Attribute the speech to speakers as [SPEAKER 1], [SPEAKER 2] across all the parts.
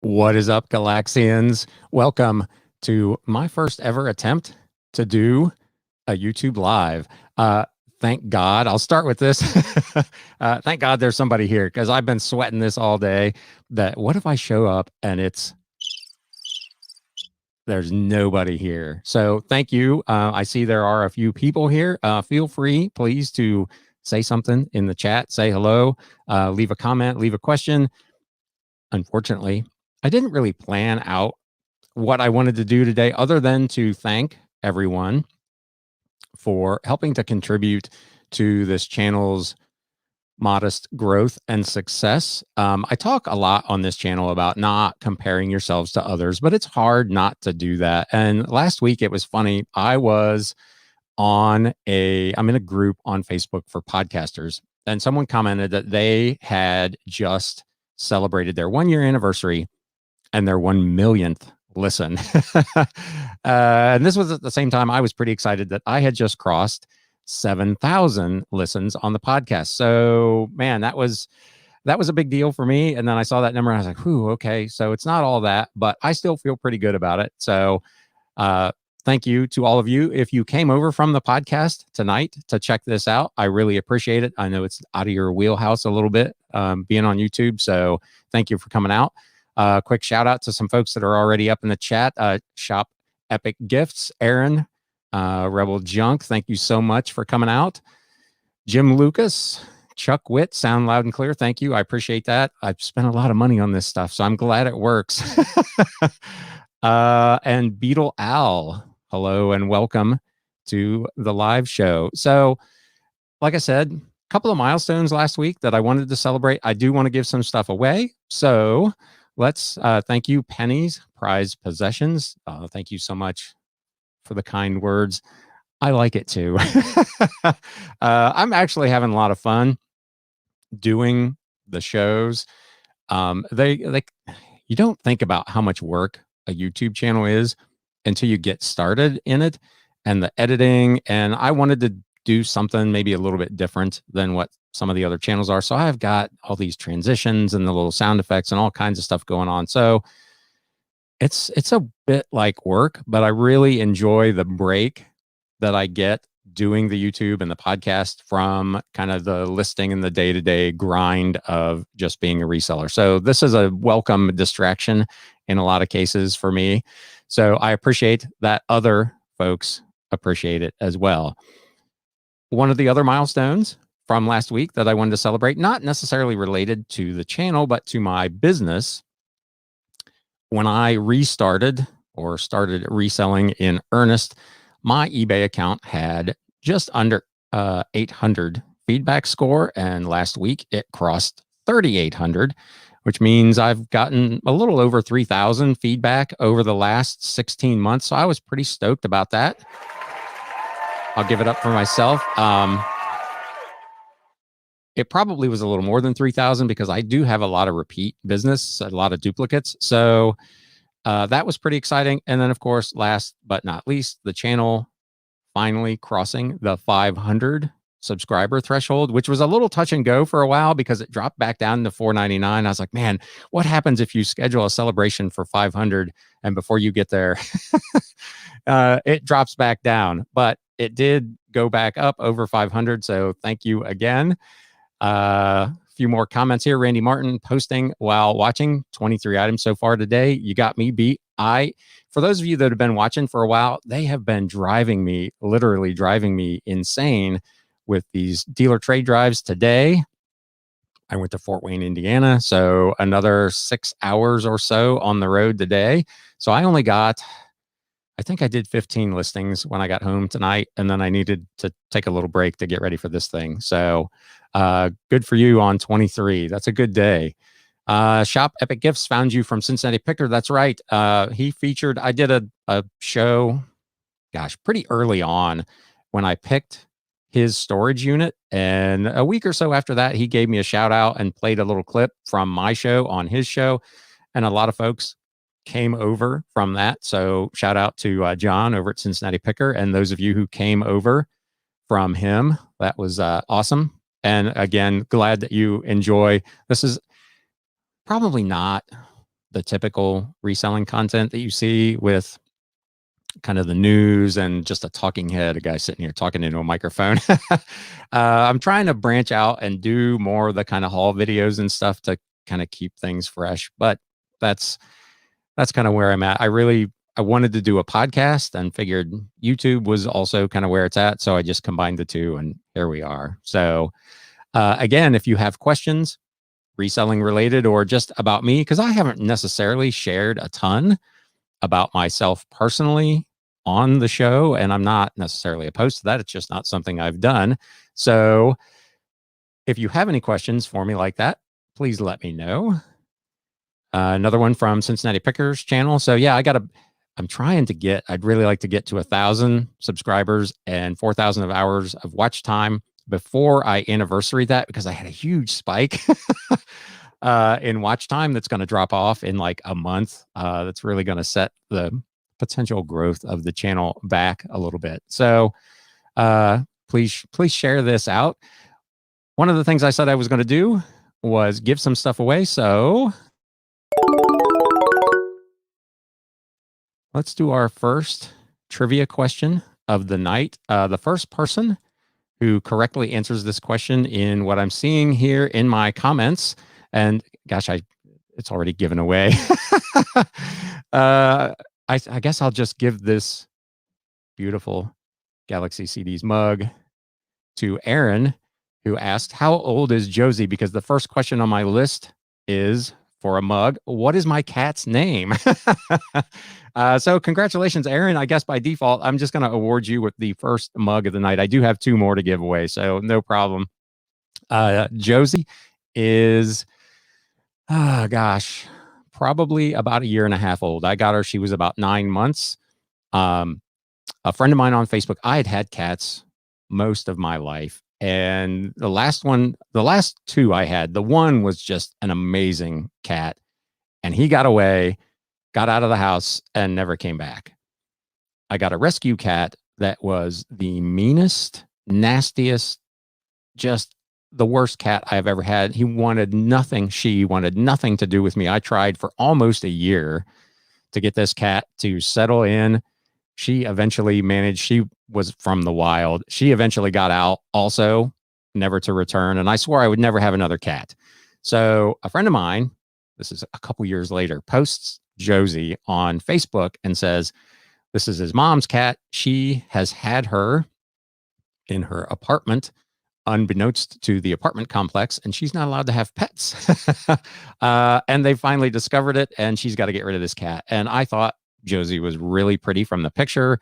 [SPEAKER 1] What is up, Galaxians? Welcome to my first ever attempt to do a YouTube live. Uh, thank God. I'll start with this. Thank God there's somebody here because I've been sweating this all day. That what if I show up and there's nobody here? So thank you. I see there are a few people here. Feel free, please, to say something in the chat. Say hello. Leave a comment. Leave a question. Unfortunately, I didn't really plan out what I wanted to do today other than to thank everyone for helping to contribute to this channel's modest growth and success. I talk a lot on this channel about not comparing yourselves to others, but it's hard not to do that. And last week it was funny. I'm in a group on Facebook for podcasters, and someone commented that they had just celebrated their 1 year anniversary and their 1 millionth listen. And this was at the same time I was pretty excited that I had just crossed 7,000 listens on the podcast. So, man, that was a big deal for me. And then I saw that number and I was like, whew, okay. So it's not all that, but I still feel pretty good about it. So, thank you to all of you. If you came over from the podcast tonight to check this out, I really appreciate it. I know it's out of your wheelhouse a little bit, being on YouTube. So thank you for coming out. Quick shout out to some folks that are already up in the chat. Shop Epic Gifts, Aaron, Rebel Junk, thank you so much for coming out. Jim Lucas, Chuck Witt, sound loud and clear. Thank you. I appreciate that. I've spent a lot of money on this stuff, so I'm glad it works. And Beetle Al, hello and welcome to the live show. So, like I said, a couple of milestones last week that I wanted to celebrate. I do want to give some stuff away. So let's thank you, Pennies Prize Possessions. Thank you so much for the kind words. I like it too. I'm actually having a lot of fun doing the shows. You don't think about how much work a YouTube channel is until you get started in it, and the editing. And I wanted to do something maybe a little bit different than what some of the other channels are. So I've got all these transitions and the little sound effects and all kinds of stuff going on. So it's a bit like work, but I really enjoy the break that I get doing the YouTube and the podcast from kind of the listing and the day-to-day grind of just being a reseller. So this is a welcome distraction in a lot of cases for me. So I appreciate that other folks appreciate it as well. One of the other milestones from last week that I wanted to celebrate, not necessarily related to the channel, but to my business. When I restarted or started reselling in earnest, my eBay account had just under 800 feedback score. And last week it crossed 3,800, which means I've gotten a little over 3,000 feedback over the last 16 months. So I was pretty stoked about that. I'll give it up for myself. It probably was a little more than 3,000 because I do have a lot of repeat business, a lot of duplicates. So that was pretty exciting. And then, of course, last but not least, the channel finally crossing the 500 subscriber threshold, which was a little touch and go for a while because it dropped back down to 499. I was like, man, what happens if you schedule a celebration for 500 and before you get there, it drops back down? But it did go back up over 500. So thank you again. A few more comments here. Randy Martin posting while watching, 23 items so far today. You got me beat. For those of you that have been watching for a while, they have been literally driving me insane with these dealer trade drives. Today, I went to Fort Wayne, Indiana. So another 6 hours or so on the road today. So I think I did 15 listings when I got home tonight, and then I needed to take a little break to get ready for this thing. So good for you on 23. That's a good day. Shop Epic Gifts found you from Cincinnati Picker. That's right. He featured, I did a show, pretty early on when I picked his storage unit. And a week or so after that, he gave me a shout out and played a little clip from my show on his show. And a lot of folks came over from that. So shout out to John over at Cincinnati Picker. And those of you who came over from him, that was awesome. And again, glad that you enjoy. This is probably not the typical reselling content that you see with kind of the news and just a talking head, a guy sitting here talking into a microphone. I'm trying to branch out and do more of the kind of haul videos and stuff to kind of keep things fresh. But that's kind of where I'm at. I wanted to do a podcast and figured YouTube was also kind of where it's at. So I just combined the two and here we are. So again, if you have questions, reselling related or just about me, because I haven't necessarily shared a ton about myself personally on the show, and I'm not necessarily opposed to that. It's just not something I've done. So if you have any questions for me like that, please let me know. Another one from Cincinnati Pickers channel. So yeah, I'd really like to get to 1,000 subscribers and 4,000 of hours of watch time before I anniversary that, because I had a huge spike in watch time that's going to drop off in like a month. That's really going to set the potential growth of the channel back a little bit. So please share this out. One of the things I said I was going to do was give some stuff away. So let's do our first trivia question of the night. The first person who correctly answers this question in what I'm seeing here in my comments, and gosh, it's already given away. I guess I'll just give this beautiful Galaxy CDs mug to Aaron, who asked, how old is Josie? Because the first question on my list is for a mug, what is my cat's name? So congratulations, Aaron. I guess by default, I'm just going to award you with the first mug of the night. I do have 2 more to give away, so no problem. Josie is, probably about 1.5 years old. I got her, she was about 9 months. A friend of mine on Facebook, I had cats most of my life. And the last 2 I had, the one was just an amazing cat. And he got away, got out of the house, and never came back. I got a rescue cat that was the meanest, nastiest, just the worst cat I've ever had. She wanted nothing to do with me. I tried for almost a year to get this cat to settle in. She eventually managed, she was from the wild. She eventually got out also, never to return. And I swore I would never have another cat. So a friend of mine, this is a couple years later, posts Josie on Facebook and says, this is his mom's cat. She has had her in her apartment, unbeknownst to the apartment complex, and she's not allowed to have pets. And they finally discovered it, and she's got to get rid of this cat. And I thought Josie was really pretty from the picture.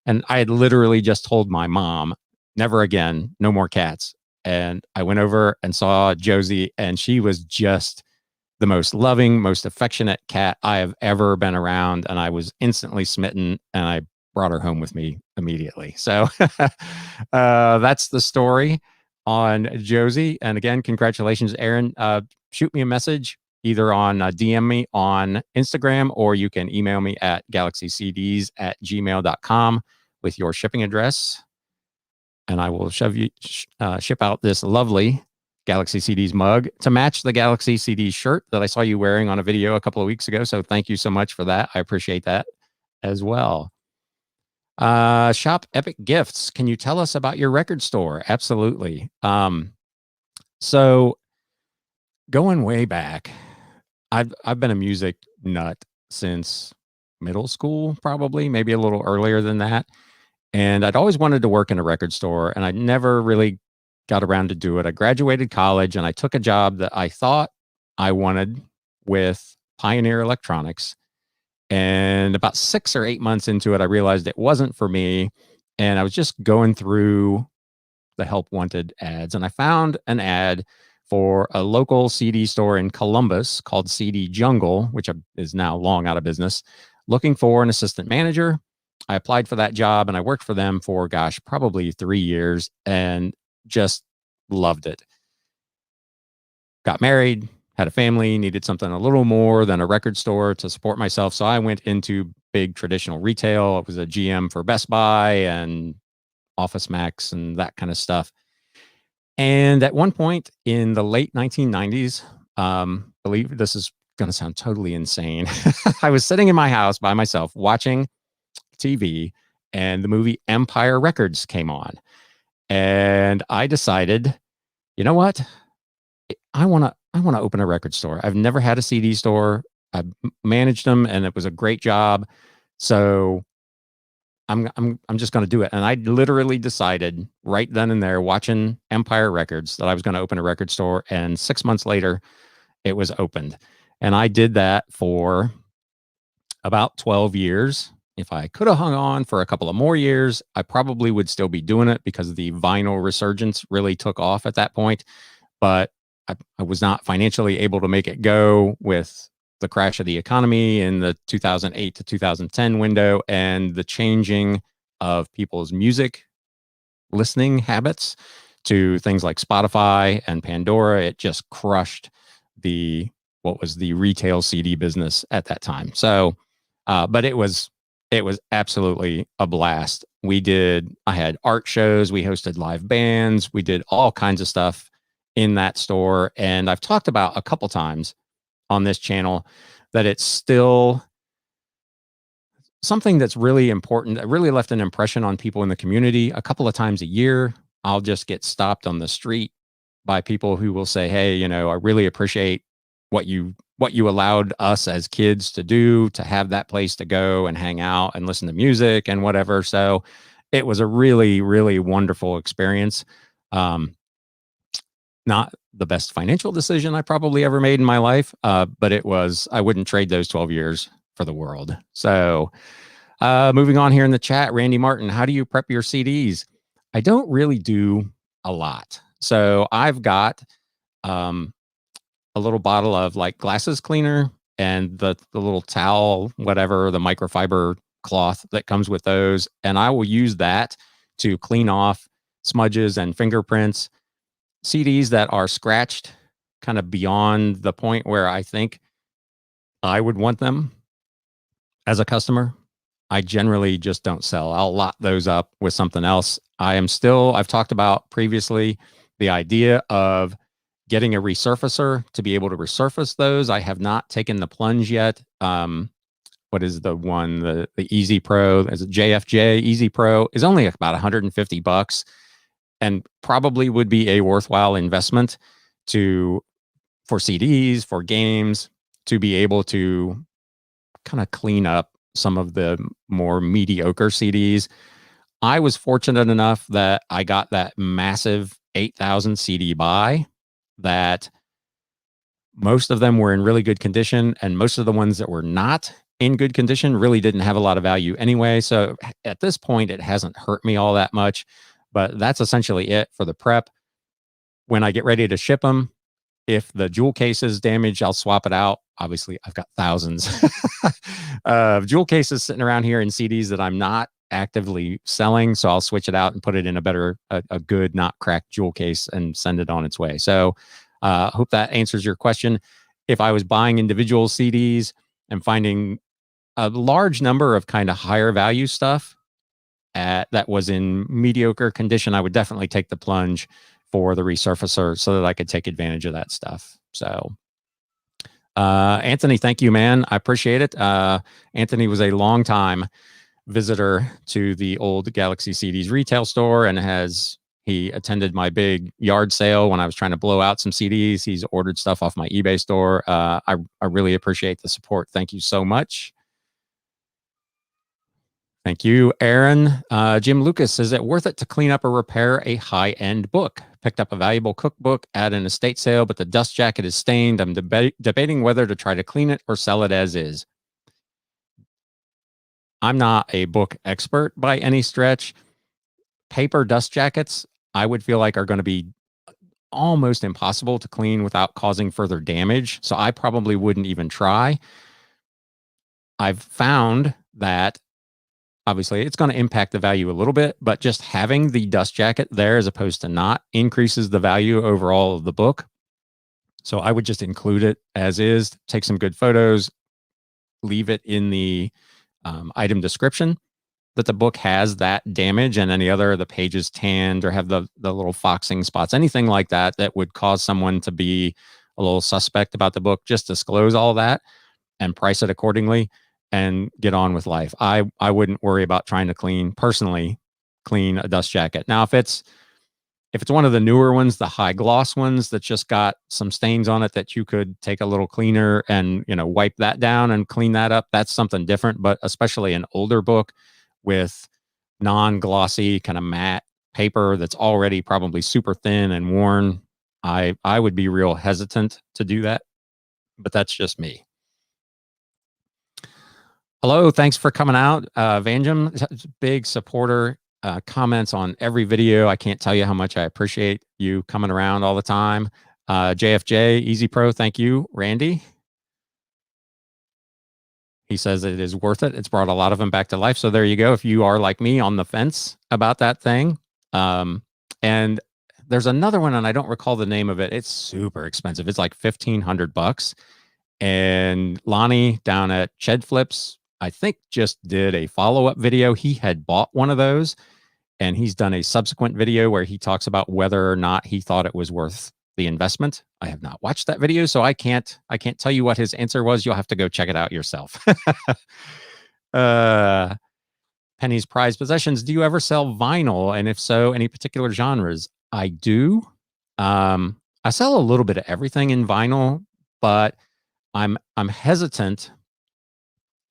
[SPEAKER 1] And I had literally just told my mom, never again, no more cats. And I went over and saw Josie, and she was just the most loving, most affectionate cat I have ever been around. And I was instantly smitten, and I brought her home with me immediately. So that's the story on Josie. And again, congratulations, Aaron. Shoot me a message either on DM me on Instagram, or you can email me at galaxycds@gmail.com with your shipping address. And I will ship out this lovely Galaxy CDs mug to match the Galaxy CDs shirt that I saw you wearing on a video a couple of weeks ago. So thank you so much for that. I appreciate that as well. Shop Epic Gifts. Can you tell us about your record store? Absolutely. So going way back, I've been a music nut since middle school, probably, maybe a little earlier than that. And I'd always wanted to work in a record store, and I never really got around to do it. I graduated college and I took a job that I thought I wanted with Pioneer Electronics. And about 6 or 8 months into it, I realized it wasn't for me. And I was just going through the help wanted ads, and I found an ad for a local CD store in Columbus called CD Jungle, which is now long out of business, looking for an assistant manager. I applied for that job, and I worked for them for, probably 3 years, and just loved it. Got married, had a family, needed something a little more than a record store to support myself. So I went into big traditional retail. I was a GM for Best Buy and Office Max and that kind of stuff. And at one point in the late 1990s, believe this is going to sound totally insane. I was sitting in my house by myself watching TV, and the movie Empire Records came on. And I decided, you know what? I want to open a record store. I've never had a CD store. I managed them, and it was a great job. So I'm just going to do it. And I literally decided right then and there, watching Empire Records, that I was going to open a record store. And 6 months later, it was opened. And I did that for about 12 years. If I could have hung on for a couple of more years, I probably would still be doing it, because the vinyl resurgence really took off at that point. But I was not financially able to make it go with the crash of the economy in the 2008 to 2010 window, and the changing of people's music listening habits to things like Spotify and Pandora. It just crushed what was the retail CD business at that time. So, but it was absolutely a blast. I had art shows, we hosted live bands, we did all kinds of stuff in that store. And I've talked about a couple times on this channel that it's still something that's really important, that really left an impression on people in the community. A couple of times a year, I'll just get stopped on the street by people who will say, hey, I really appreciate what you allowed us as kids to do, to have that place to go and hang out and listen to music and whatever. So it was a really, really wonderful experience. Not the best financial decision I probably ever made in my life, but I wouldn't trade those 12 years for the world. So moving on here in the chat, Randy Martin, how do you prep your CDs? I don't really do a lot. So I've got a little bottle of like glasses cleaner, and the little towel, whatever, the microfiber cloth that comes with those. And I will use that to clean off smudges and fingerprints. CDs that are scratched kind of beyond the point where I think I would want them as a customer, I generally just don't sell. I'll lot those up with something else. I've talked about previously the idea of getting a resurfacer to be able to resurface those. I have not taken the plunge yet. What is the one? The Easy Pro, as a JFJ Easy Pro, is only about $150, and probably would be a worthwhile investment for CDs, for games, to be able to kind of clean up some of the more mediocre CDs. I was fortunate enough that I got that massive 8,000 CD buy, that most of them were in really good condition, and most of the ones that were not in good condition really didn't have a lot of value anyway. So at this point, it hasn't hurt me all that much. But that's essentially it for the prep. When I get ready to ship them, if the jewel case is damaged, I'll swap it out. Obviously, I've got thousands of jewel cases sitting around here in CDs that I'm not actively selling. So I'll switch it out and put it in a good, not cracked jewel case and send it on its way. So I hope that answers your question. If I was buying individual CDs and finding a large number of kind of higher value stuff that was in mediocre condition, I would definitely take the plunge for the resurfacer so that I could take advantage of that stuff. So Anthony, thank you, man. I appreciate it. Anthony was a long time visitor to the old Galaxy CDs retail store, and he attended my big yard sale when I was trying to blow out some CDs. He's ordered stuff off my eBay store. I really appreciate the support. Thank you so much. Thank you, Aaron. Jim Lucas, is it worth it to clean up or repair a high-end book? Picked up a valuable cookbook at an estate sale, but the dust jacket is stained. I'm debating whether to try to clean it or sell it as is. I'm not a book expert by any stretch. Paper dust jackets, I would feel like, are going to be almost impossible to clean without causing further damage. So I probably wouldn't even try. I've found that obviously it's going to impact the value a little bit, but just having the dust jacket there as opposed to not increases the value overall of the book. So I would just include it as is, take some good photos, leave it in the item description that the book has that damage, and any other of the pages tanned or have the little foxing spots, anything like that that would cause someone to be a little suspect about the book, just disclose all that and price it accordingly and get on with life. I wouldn't worry about trying to personally clean a dust jacket. Now, if it's one of the newer ones, the high gloss ones that just got some stains on it that you could take a little cleaner and, wipe that down and clean that up, that's something different. But especially an older book with non-glossy kind of matte paper that's already probably super thin and worn, I would be real hesitant to do that. But that's just me. Hello, thanks for coming out. Vanjam, big supporter, comments on every video. I can't tell you how much I appreciate you coming around all the time. JFJ, Easy Pro, thank you. Randy, he says it is worth it. It's brought a lot of them back to life. So there you go. If you are like me on the fence about that thing. And there's another one, and I don't recall the name of it. It's super expensive. It's like $1,500. And Lonnie down at Shed Flips, I think, just did a follow-up video. He had bought one of those, and he's done a subsequent video where he talks about whether or not he thought it was worth the investment. I have not watched that video, so I can't tell you what his answer was. You'll have to go check it out yourself. Penny's Prized Possessions. Do you ever sell vinyl? And if so, any particular genres? I do. I sell a little bit of everything in vinyl, but I'm hesitant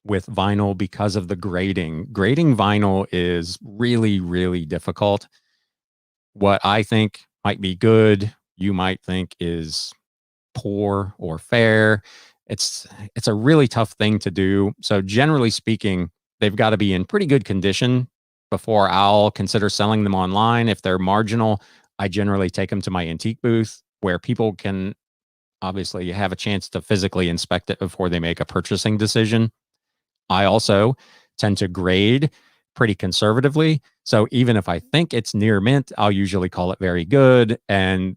[SPEAKER 1] with vinyl because of the grading. Grading vinyl is really, really difficult. What I think might be good, you might think is poor or fair. It's a really tough thing to do. So generally speaking, they've got to be in pretty good condition before I'll consider selling them online. If they're marginal, I generally take them to my antique booth where people can obviously have a chance to physically inspect it before they make a purchasing decision. I also tend to grade pretty conservatively. So even if I think it's near mint, I'll usually call it very good. And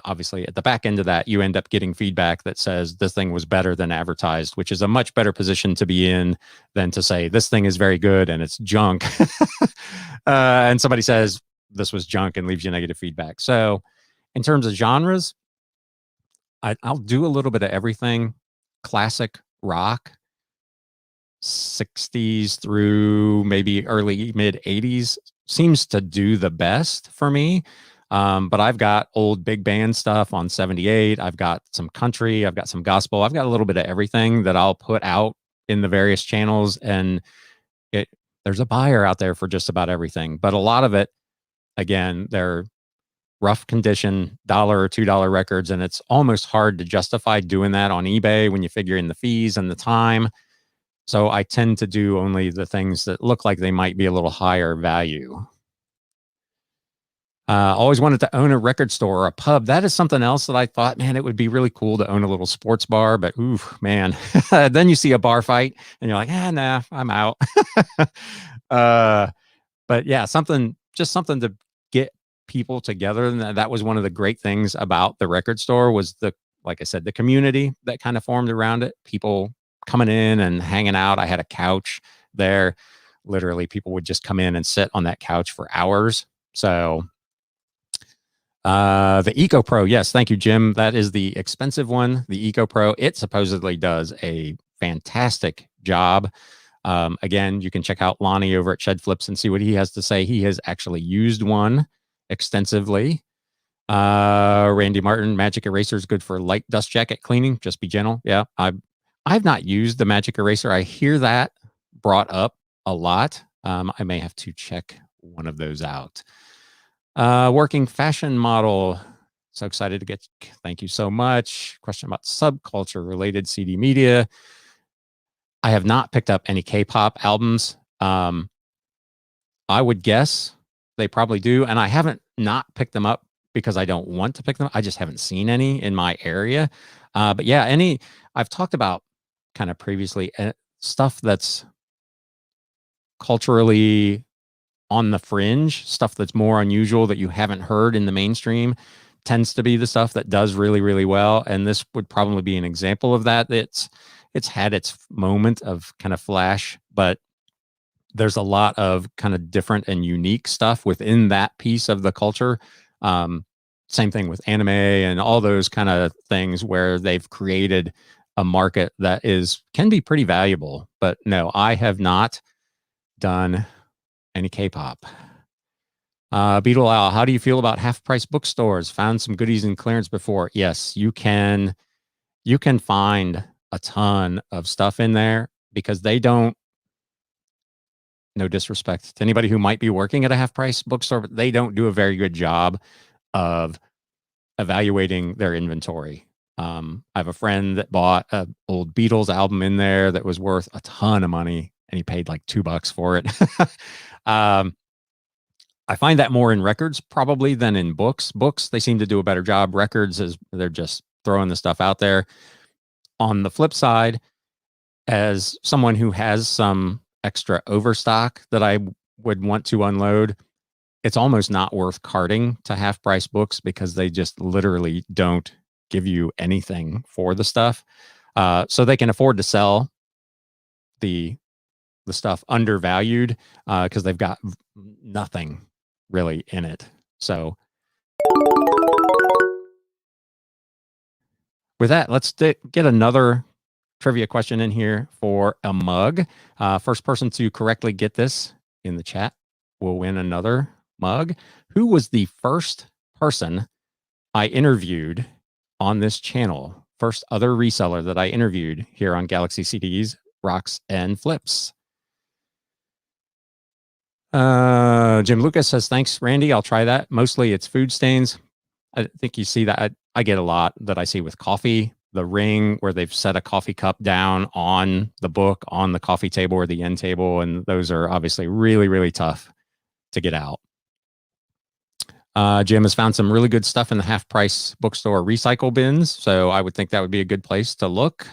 [SPEAKER 1] obviously at the back end of that, you end up getting feedback that says this thing was better than advertised, which is a much better position to be in than to say this thing is very good and it's junk. And somebody says this was junk and leaves you negative feedback. So in terms of genres, I'll do a little bit of everything. Classic rock, 60s through maybe early mid 80s seems to do the best for me. But I've got old big band stuff on 78. I've got some country. I've got some gospel. I've got a little bit of everything that I'll put out in the various channels. And there's a buyer out there for just about everything. But a lot of it, again, they're rough condition, $1 or $2 records. And it's almost hard to justify doing that on eBay when you figure in the fees and the time. So I tend to do only the things that look like they might be a little higher value. Always wanted to own a record store or a pub. That is something else that I thought, man, it would be really cool to own a little sports bar. But ooh, man, then you see a bar fight and you're like, nah, I'm out. But yeah, just something to get people together. And that was one of the great things about the record store was like I said, the community that kind of formed around it. People coming in and hanging out. I had a couch there. Literally, people would just come in and sit on that couch for hours. So the Eco Pro, yes, thank you, Jim. That is the expensive one, the Eco Pro. It supposedly does a fantastic job. Again, you can check out Lonnie over at Shed Flips and see what he has to say. He has actually used one extensively. Randy Martin, Magic Eraser is good for light dust jacket cleaning. Just be gentle. Yeah, I've not used the Magic Eraser. I hear that brought up a lot. I may have to check one of those out. Working fashion model. So excited to get, thank you so much. Question about subculture related CD media. I have not picked up any K-pop albums. I would guess they probably do. And I haven't not picked them up because I don't want to pick them up. I just haven't seen any in my area. But yeah, I've talked about kind of previously stuff that's culturally on the fringe, stuff that's more unusual that you haven't heard in the mainstream tends to be the stuff that does really, really well. And this would probably be an example of that. It's had its moment of kind of flash, but there's a lot of kind of different and unique stuff within that piece of the culture. same thing with anime and all those kind of things where they've created a market that can be pretty valuable. But no, I have not done any K-pop. Beetle Owl, how do you feel about half-price bookstores? Found some goodies in clearance before. Yes, you can find a ton of stuff in there because they don't, no disrespect to anybody who might be working at a half-price bookstore, but they don't do a very good job of evaluating their inventory. I have a friend that bought an old Beatles album in there that was worth a ton of money, and he paid like $2 for it. I find that more in records probably than in books. Books, they seem to do a better job. Records is they're just throwing the stuff out there. On the flip side, as someone who has some extra overstock that I would want to unload, it's almost not worth carting to half price books because they just literally don't give you anything for the stuff. So they can afford to sell the stuff undervalued because they've got nothing really in it. So with that, let's get another trivia question in here for a mug. First person to correctly get this in the chat will win another mug. Who was the first person I interviewed on this channel? First other reseller that I interviewed here on Galaxy CDs, Rocks, and Flips. Jim Lucas says, thanks, Randy. I'll try that. Mostly it's food stains. I think you see that. I get a lot that I see with coffee. The ring where they've set a coffee cup down on the book, on the coffee table or the end table. And those are obviously really, really tough to get out. Jim has found some really good stuff in the half price bookstore recycle bins. So I would think that would be a good place to look.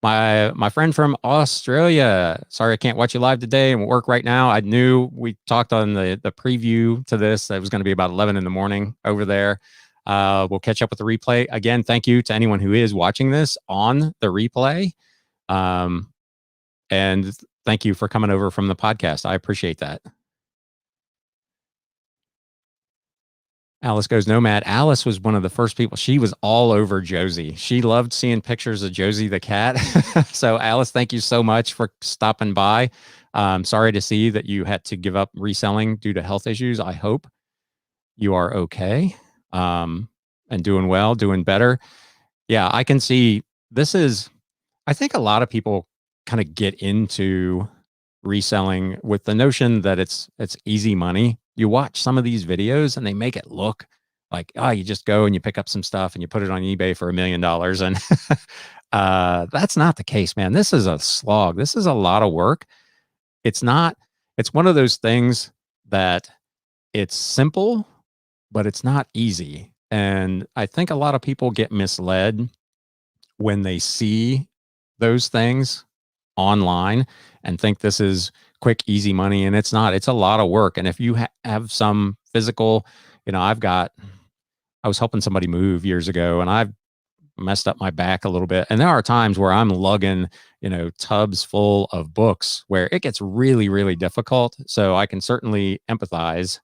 [SPEAKER 1] My friend from Australia, sorry I can't watch you live today and work right now. I knew we talked on the preview to this. It was going to be about 11 in the morning over there. We'll catch up with the replay. Again, thank you to anyone who is watching this on the replay. And thank you for coming over from the podcast. I appreciate that. Alice Goes Nomad. Alice was one of the first people. She was all over Josie. She loved seeing pictures of Josie the cat. So Alice, thank you so much for stopping by. Sorry to see that you had to give up reselling due to health issues. I hope you are okay and doing well, doing better. Yeah, I can see this is, I think a lot of people kind of get into reselling with the notion that it's easy money. You watch some of these videos and they make it look like, oh, you just go and you pick up some stuff and you put it on eBay for $1 million. And that's not the case, man. This is a slog. This is a lot of work. It's one of those things that it's simple, but it's not easy. And I think a lot of people get misled when they see those things online and think this is quick, easy money. And it's not. It's a lot of work. And if you have some physical, I was helping somebody move years ago and I've messed up my back a little bit. And there are times where I'm lugging, tubs full of books where it gets really, really difficult. So I can certainly empathize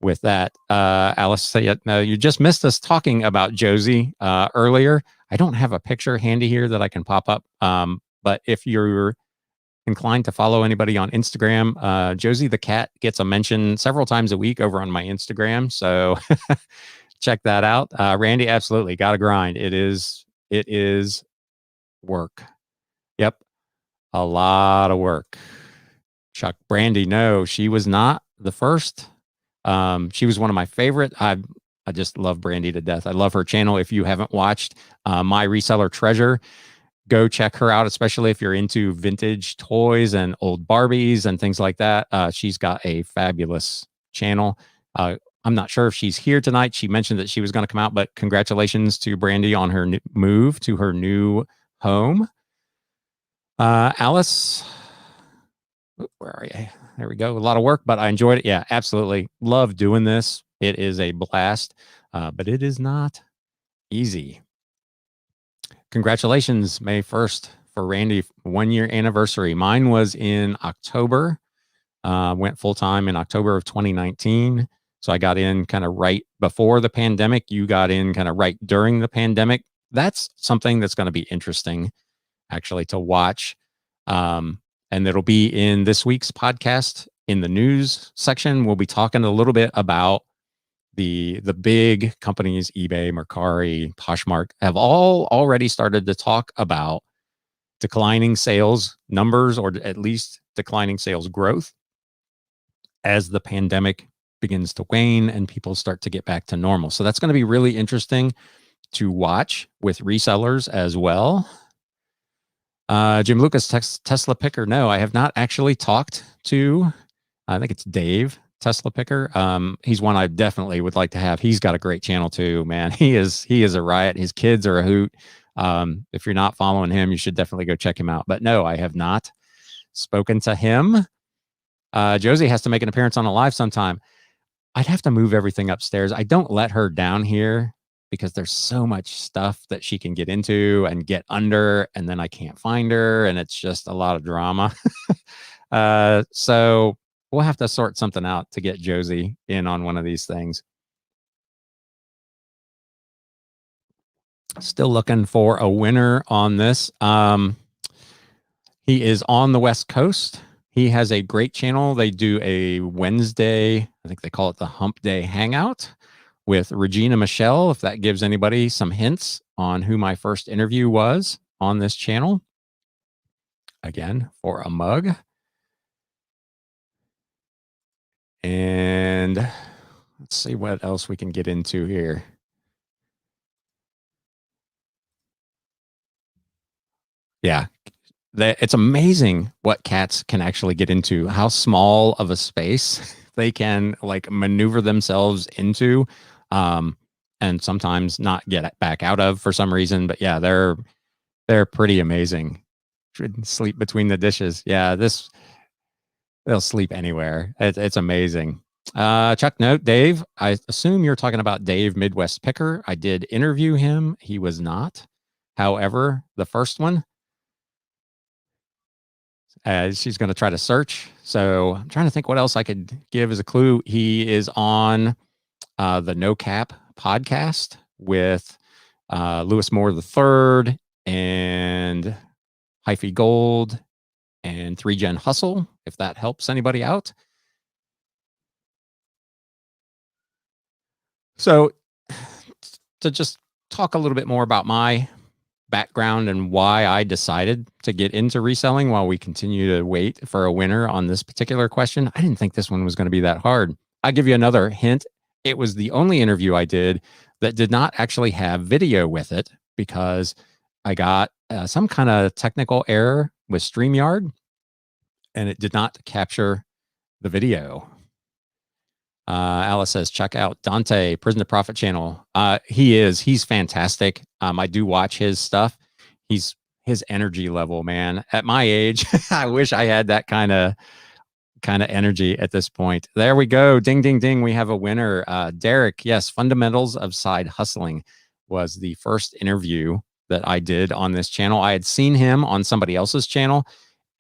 [SPEAKER 1] with that. Alice, you just missed us talking about Josie earlier. I don't have a picture handy here that I can pop up. But if you're inclined to follow anybody on Instagram, Josie the cat gets a mention several times a week over on my Instagram. So check that out. Randy, absolutely. Got to grind. It is work. Yep. A lot of work. Chuck Brandy, no, she was not the first. She was one of my favorite. I just love Brandy to death. I love her channel. If you haven't watched My Reseller Treasure, go check her out, especially if you're into vintage toys and old Barbies and things like that. She's got a fabulous channel. I'm not sure if she's here tonight. She mentioned that she was going to come out, but congratulations to Brandy on her move to her new home. Alice, where are you? There we go. A lot of work, but I enjoyed it. Yeah, absolutely. Love doing this. It is a blast, but it is not easy. Congratulations, May 1st for Randy, 1 year anniversary. Mine was in October, went full time in October of 2019. So I got in kind of right before the pandemic. You got in kind of right during the pandemic. That's something that's going to be interesting, actually, to watch. And it'll be in this week's podcast in the news section. We'll be talking a little bit about the big companies, eBay, Mercari, Poshmark, have all already started to talk about declining sales numbers, or at least declining sales growth, as the pandemic begins to wane and people start to get back to normal. So that's going to be really interesting to watch with resellers as well. Jim Lucas, Tesla Picker. No, I have not actually talked to, I think it's Dave, Tesla Picker. He's one I definitely would like to have. He's got a great channel too, man. He is a riot. His kids are a hoot. If you're not following him, you should definitely go check him out. But no, I have not spoken to him. Josie has to make an appearance on a live sometime. I'd have to move everything upstairs. I don't let her down here because there's so much stuff that she can get into and get under, and then I can't find her, and it's just a lot of drama. So we'll have to sort something out to get Josie in on one of these things. Still looking for a winner on this. He is on the West Coast. He has a great channel. They do a Wednesday, I think they call it the Hump Day Hangout with Regina Michelle, if that gives anybody some hints on who my first interview was on this channel. Again, for a mug. And let's see what else we can get into here. Yeah, it's amazing what cats can actually get into, how small of a space they can like maneuver themselves into, and sometimes not get back out of for some reason. But yeah, they're pretty amazing. Should sleep between the dishes. Yeah, they'll sleep anywhere. It's amazing. Chuck note, Dave, I assume you're talking about Dave Midwest Picker. I did interview him. He was not. However, the first one, she's going to try to search. So I'm trying to think what else I could give as a clue. He is on the No Cap podcast with Lewis Moore III and Hyphy Gold and 3Gen Hustle, if that helps anybody out. So to just talk a little bit more about my background and why I decided to get into reselling while we continue to wait for a winner on this particular question. I didn't think this one was going to be that hard. I'll give you another hint. It was the only interview I did that did not actually have video with it because I got some kind of technical error with StreamYard and it did not capture the video. Alice says, check out Dante, Prison to Profit channel. He's fantastic. I do watch his stuff. His energy level, man. At my age, I wish I had that kind of energy at this point. There we go. Ding, ding, ding. We have a winner. Derek, yes, Fundamentals of Side Hustling was the first interview that I did on this channel. I had seen him on somebody else's channel,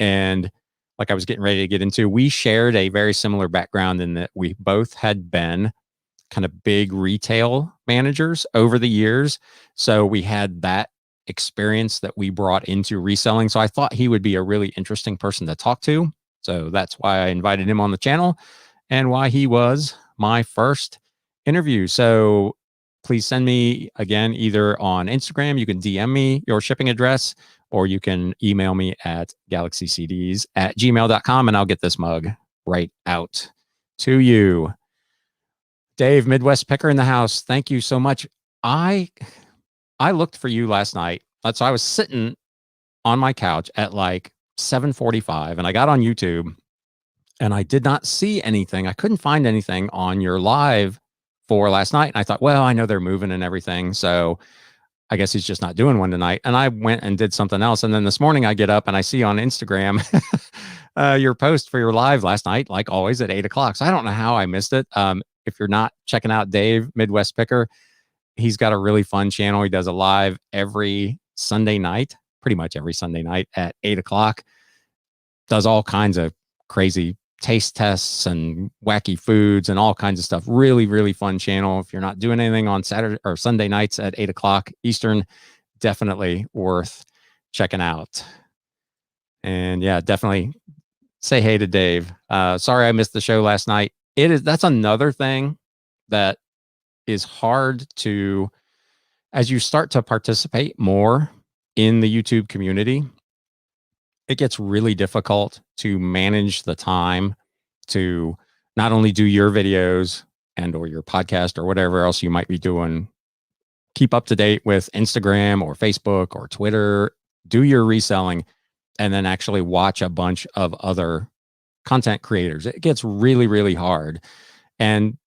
[SPEAKER 1] and like I was getting ready to get into, we shared a very similar background in that we both had been kind of big retail managers over the years. So we had that experience that we brought into reselling. So I thought he would be a really interesting person to talk to. So that's why I invited him on the channel and why he was my first interview. So please send me, again, either on Instagram, you can DM me your shipping address, or you can email me at galaxycds@gmail.com and I'll get this mug right out to you. Dave, Midwest Picker in the house. Thank you so much. I looked for you last night. So I was sitting on my couch at like 7:45 and I got on YouTube and I did not see anything. I couldn't find anything on your live for last night. And I thought, well, I know they're moving and everything, so I guess he's just not doing one tonight. And I went and did something else. And then this morning I get up and I see on Instagram your post for your live last night, like always at 8:00. So I don't know how I missed it. If you're not checking out Dave, Midwest Picker, he's got a really fun channel. He does a live every Sunday night, pretty much every Sunday night at 8:00. Does all kinds of crazy taste tests and wacky foods and all kinds of stuff. Really, really fun channel. If you're not doing anything on Saturday or Sunday nights at 8 o'clock Eastern, definitely worth checking out. And yeah, definitely say hey to Dave. Sorry I missed the show last night. That's another thing that is hard to, as you start to participate more in the YouTube community, it gets really difficult to manage the time to not only do your videos and or your podcast or whatever else you might be doing, keep up to date with Instagram or Facebook or Twitter, do your reselling, and then actually watch a bunch of other content creators. It gets really, really hard. And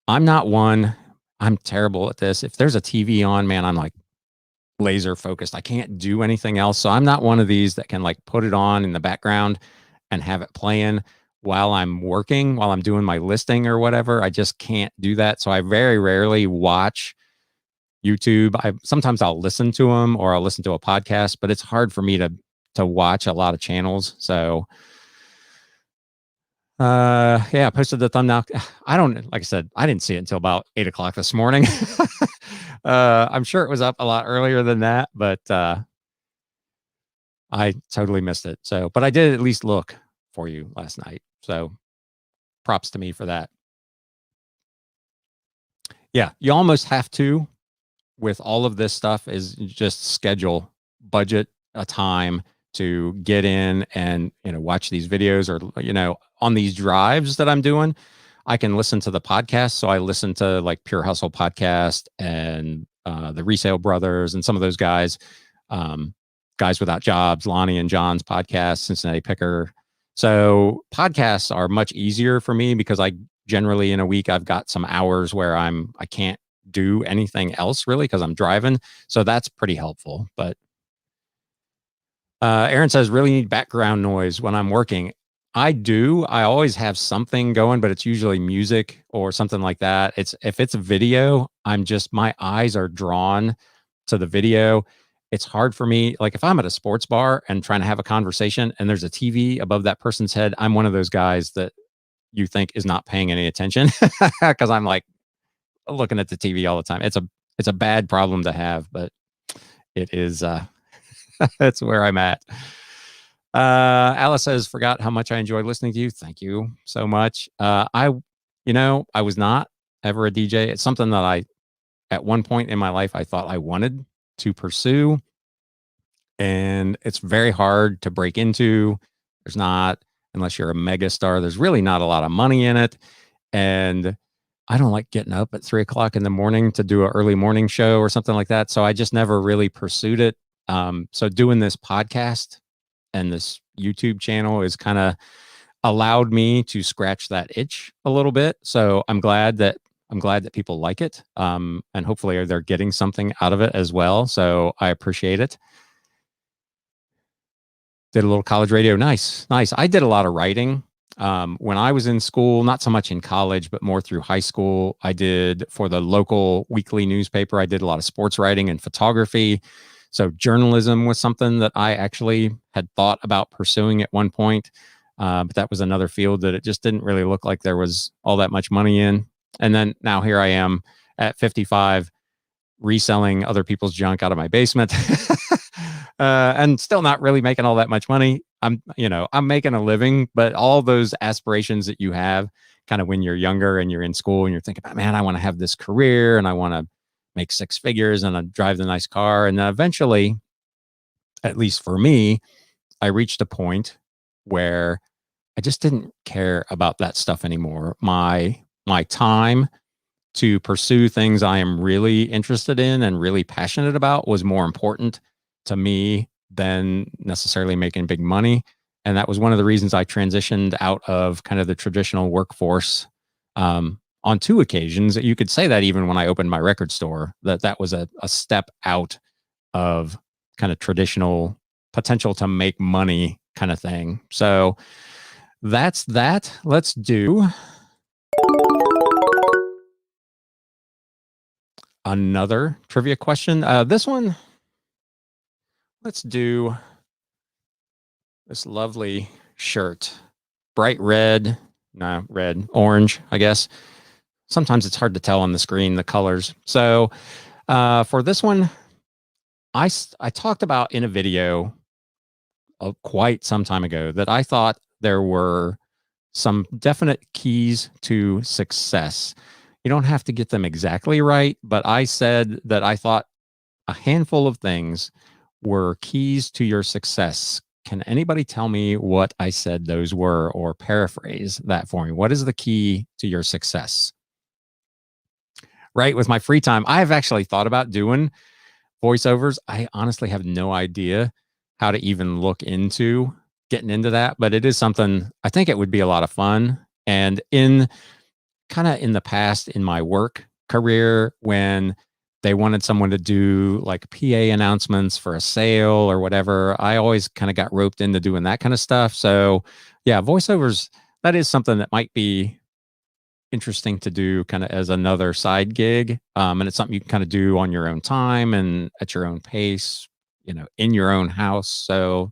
[SPEAKER 1] I'm not one, I'm terrible at this. If there's a TV on, man, I'm like laser focused. I can't do anything else. So I'm not one of these that can like put it on in the background and have it playing while I'm working, while I'm doing my listing or whatever. I just can't do that. So I very rarely watch YouTube. Sometimes I'll listen to them or I'll listen to a podcast, but it's hard for me to watch a lot of channels. So yeah, I posted the thumbnail. Like I said, I didn't see it until about 8 o'clock this morning. I'm sure it was up a lot earlier than that, but I totally missed it. So, but I did at least look for you last night. So props to me for that. Yeah, you almost have to, with all of this stuff, is just schedule, budget a time to get in and watch these videos, or on these drives that I'm doing, I can listen to the podcast. So I listen to like Pure Hustle podcast and the Resale Brothers and some of those guys, Guys Without Jobs, Lonnie and John's podcast, Cincinnati Picker. So podcasts are much easier for me because I generally in a week I've got some hours where I can't do anything else really because I'm driving. So that's pretty helpful. But Aaron says, really need background noise when I'm working. I do. I always have something going, but it's usually music or something like that. If it's a video, my eyes are drawn to the video. It's hard for me. Like if I'm at a sports bar and trying to have a conversation and there's a TV above that person's head, I'm one of those guys that you think is not paying any attention because I'm like looking at the TV all the time. It's a bad problem to have, but it is that's where I'm at. Alice says, forgot how much I enjoyed listening to you. Thank you so much. I was not ever a DJ. It's something that at one point in my life, I thought I wanted to pursue. And it's very hard to break into. There's not, unless you're a mega star, there's really not a lot of money in it. And I don't like getting up at 3 o'clock in the morning to do an early morning show or something like that. So I just never really pursued it. So doing this podcast and this YouTube channel is kind of allowed me to scratch that itch a little bit. So I'm glad that people like it. And hopefully they're getting something out of it as well. So I appreciate it. Did a little college radio. Nice. I did a lot of writing. When I was in school, not so much in college, but more through high school, I did for the local weekly newspaper. I did a lot of sports writing and photography. So journalism was something that I actually had thought about pursuing at one point. But that was another field that it just didn't really look like there was all that much money in. And then now here I am at 55 reselling other people's junk out of my basement and still not really making all that much money. I'm making a living, but all those aspirations that you have kind of when you're younger and you're in school and you're thinking about, man, I want to have this career and I want to make six figures and I drive the nice car. And then eventually, at least for me, I reached a point where I just didn't care about that stuff anymore. My time to pursue things I am really interested in and really passionate about was more important to me than necessarily making big money. And that was one of the reasons I transitioned out of kind of the traditional workforce on two occasions. You could say that even when I opened my record store, that was a step out of kind of traditional potential to make money kind of thing. So that's that. Let's do another trivia question. This one, let's do this lovely shirt bright red, no, red, orange, I guess. Sometimes it's hard to tell on the screen, the colors. So for this one, I talked about in a video quite some time ago that I thought there were some definite keys to success. You don't have to get them exactly right, but I said that I thought a handful of things were keys to your success. Can anybody tell me what I said those were, or paraphrase that for me? What is the key to your success? Right. With my free time, I've actually thought about doing voiceovers. I honestly have no idea how to even look into getting into that, but it is something I think it would be a lot of fun. And in kind of in the past, in my work career, when they wanted someone to do like PA announcements for a sale or whatever, I always kind of got roped into doing that kind of stuff. So, yeah, voiceovers, that is something that might be interesting to do kind of as another side gig. And it's something you can kind of do on your own time and at your own pace, in your own house. So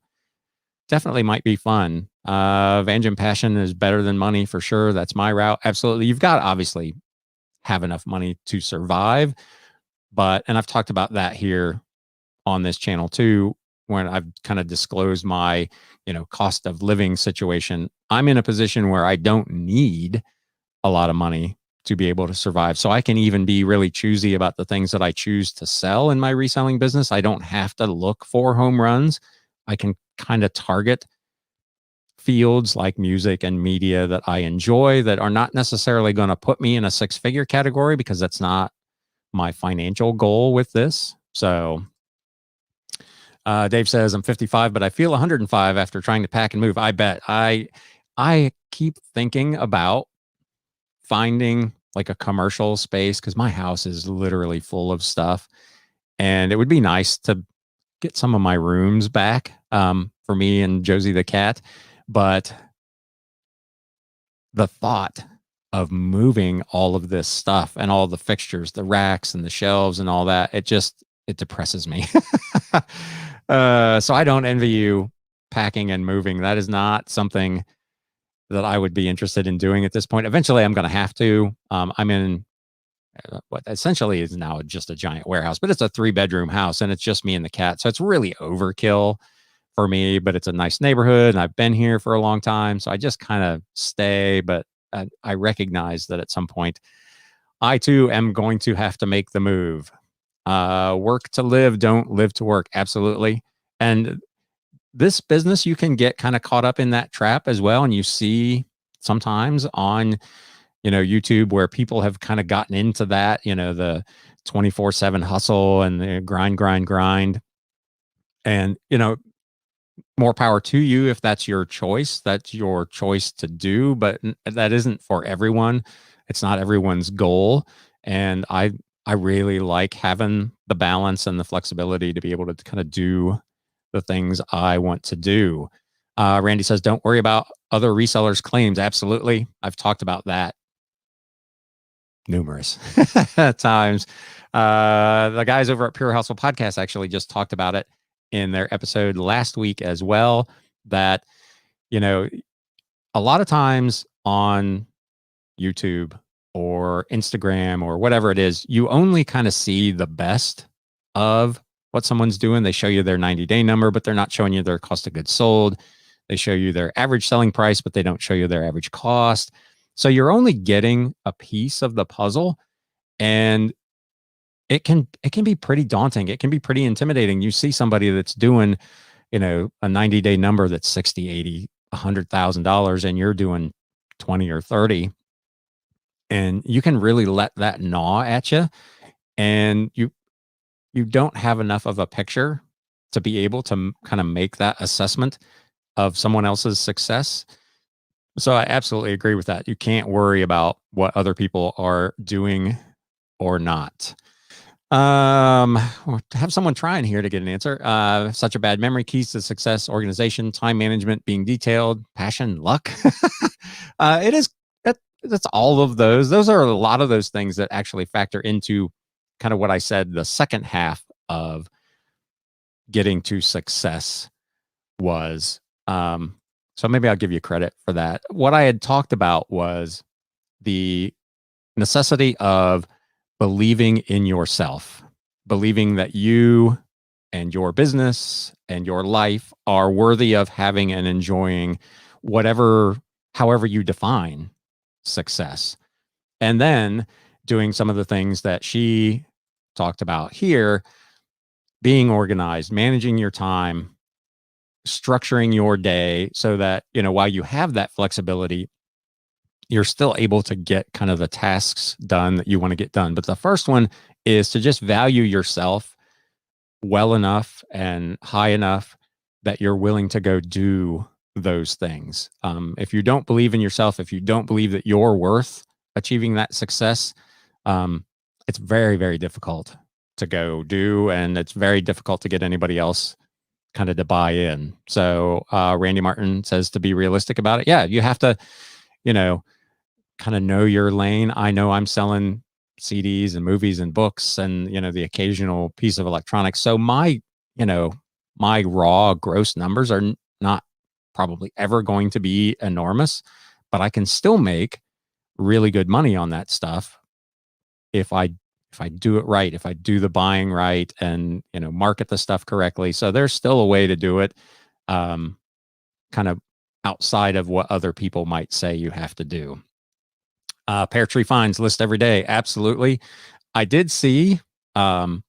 [SPEAKER 1] definitely might be fun. Vang and passion is better than money for sure. That's my route. Absolutely. You've got to obviously have enough money to survive. And I've talked about that here on this channel too, when I've kind of disclosed my, cost of living situation. I'm in a position where I don't need a lot of money to be able to survive. So I can even be really choosy about the things that I choose to sell in my reselling business. I don't have to look for home runs. I can kind of target fields like music and media that I enjoy that are not necessarily going to put me in a six-figure category, because that's not my financial goal with this. So Dave says, I'm 55, but I feel 105 after trying to pack and move. I bet. I keep thinking about finding like a commercial space, because my house is literally full of stuff. And it would be nice to get some of my rooms back for me and Josie the cat. But the thought of moving all of this stuff and all the fixtures, the racks and the shelves and all that, it depresses me. So I don't envy you packing and moving. That is not something that I would be interested in doing at this point. Eventually I'm going to have to. I'm in what essentially is now just a giant warehouse, but it's a 3-bedroom house and it's just me and the cat. So it's really overkill for me, but it's a nice neighborhood and I've been here for a long time. So I just kind of stay, but I recognize that at some point I too am going to have to make the move. Work to live, don't live to work. Absolutely. And this business, you can get kind of caught up in that trap as well. And you see sometimes on, YouTube where people have kind of gotten into that, the 24/7 hustle and the grind. And, more power to you if that's your choice. That's your choice to do, but that isn't for everyone. It's not everyone's goal. And I really like having the balance and the flexibility to be able to kind of do the things I want to do. Randy says, don't worry about other resellers' claims. Absolutely. I've talked about that numerous times. The guys over at Pure Hustle Podcast actually just talked about it in their episode last week as well, that, a lot of times on YouTube or Instagram or whatever it is, you only kind of see the best of what someone's doing. They show you their 90-day number, but they're not showing you their cost of goods sold. They show you their average selling price, but they don't show you their average cost. So you're only getting a piece of the puzzle, and it can be pretty daunting. It can be pretty intimidating. You see somebody that's doing, a 90-day number that's 60, 80, $100,000, and you're doing 20 or 30. And you can really let that gnaw at you, and you don't have enough of a picture to be able to kind of make that assessment of someone else's success. So I absolutely agree with that. You can't worry about what other people are doing or not. Have someone trying here to get an answer. Such a bad memory. Keys to success: organization, time management, being detailed, passion, luck. It is. That's all of those. Those are a lot of those things that actually factor into kind of what I said. The second half of getting to success was So maybe I'll give you credit for that. What I had talked about was the necessity of believing in yourself, believing that you and your business and your life are worthy of having and enjoying whatever, however you define success. And then doing some of the things that she talked about here, being organized, managing your time, structuring your day so that, while you have that flexibility, you're still able to get kind of the tasks done that you want to get done. But the first one is to just value yourself well enough and high enough that you're willing to go do those things. If you don't believe in yourself, if you don't believe that you're worth achieving that success, it's very, very difficult to go do, and it's very difficult to get anybody else kind of to buy in. So Randy Martin says to be realistic about it. Yeah, you have to, kind of know your lane. I know I'm selling CDs and movies and books and, the occasional piece of electronics. So my raw gross numbers are not probably ever going to be enormous, but I can still make really good money on that stuff if I do it right, if I do the buying right and, market the stuff correctly. So there's still a way to do it, kind of outside of what other people might say you have to do. Pear tree finds list every day. Absolutely. I did see, there've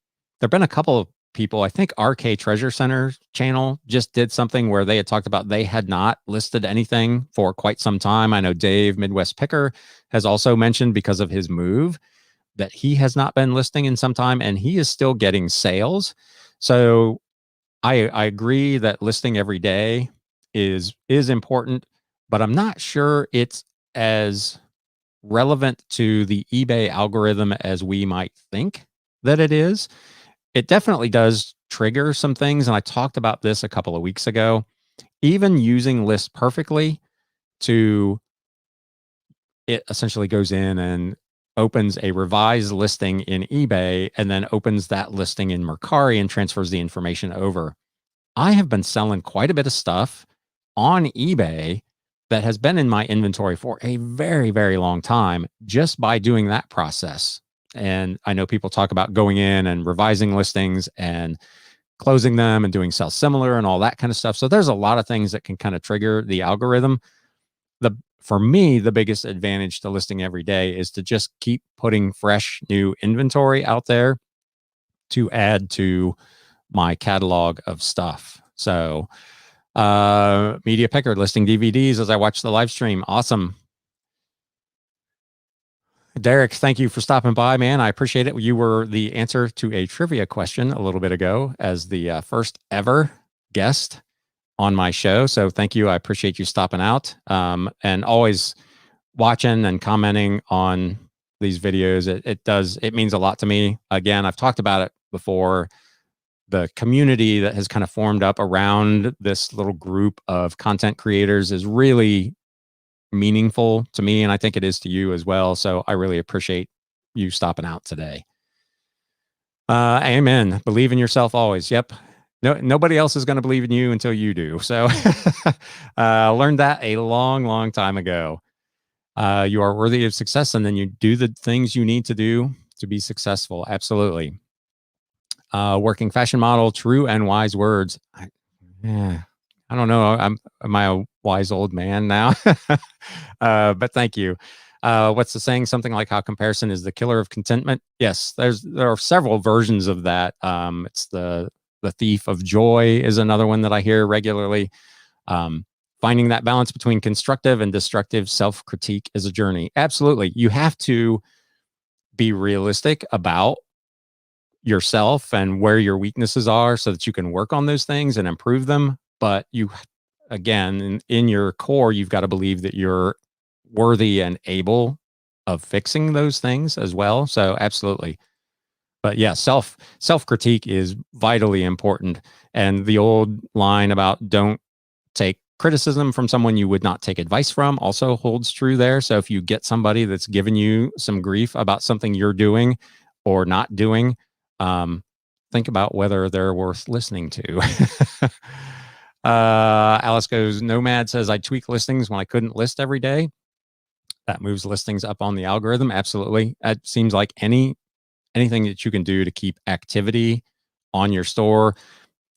[SPEAKER 1] been a couple of people, I think RK Treasure Center channel just did something where they had talked about they had not listed anything for quite some time. I know Dave Midwest Picker has also mentioned because of his move that he has not been listing in some time, and he is still getting sales. So I agree that listing every day is important, but I'm not sure it's as relevant to the eBay algorithm as we might think that it is. It definitely does trigger some things, and I talked about this a couple of weeks ago. Even using lists perfectly, it essentially goes in and opens a revised listing in eBay and then opens that listing in Mercari and transfers the information over. I have been selling quite a bit of stuff on eBay that has been in my inventory for a very, very long time just by doing that process. And I know people talk about going in and revising listings and closing them and doing sell similar and all that kind of stuff. So there's a lot of things that can kind of trigger the algorithm. For me, the biggest advantage to listing every day is to just keep putting fresh new inventory out there to add to my catalog of stuff. So Media Picker listing DVDs as I watch the live stream. Awesome. Derek, thank you for stopping by, man. I appreciate it. You were the answer to a trivia question a little bit ago as the first ever guest on my show. So thank you. I appreciate you stopping out and always watching and commenting on these videos. It means a lot to me. Again, I've talked about it before. The community that has kind of formed up around this little group of content creators is really meaningful to me, and I think it is to you as well. So I really appreciate you stopping out today. Amen. Believe in yourself always. Yep. No, nobody else is going to believe in you until you do. So I learned that a long, long time ago. You are worthy of success, and then you do the things you need to do to be successful. Absolutely. Working fashion model, true and wise words. I don't know. Am I a wise old man now? But thank you. What's the saying? Something like how comparison is the killer of contentment. Yes, there are several versions of that. It's the thief of joy is another one that I hear regularly. Finding that balance between constructive and destructive self-critique is a journey. Absolutely. You have to be realistic about yourself and where your weaknesses are so that you can work on those things and improve them. But you, again, in your core, you've got to believe that you're worthy and able of fixing those things as well. So absolutely. But yeah, self-critique is vitally important. And the old line about don't take criticism from someone you would not take advice from also holds true there. So if you get somebody that's giving you some grief about something you're doing or not doing, think about whether they're worth listening to. Alice goes, Nomad says, I tweak listings when I couldn't list every day. That moves listings up on the algorithm. Absolutely. It seems like anything that you can do to keep activity on your store,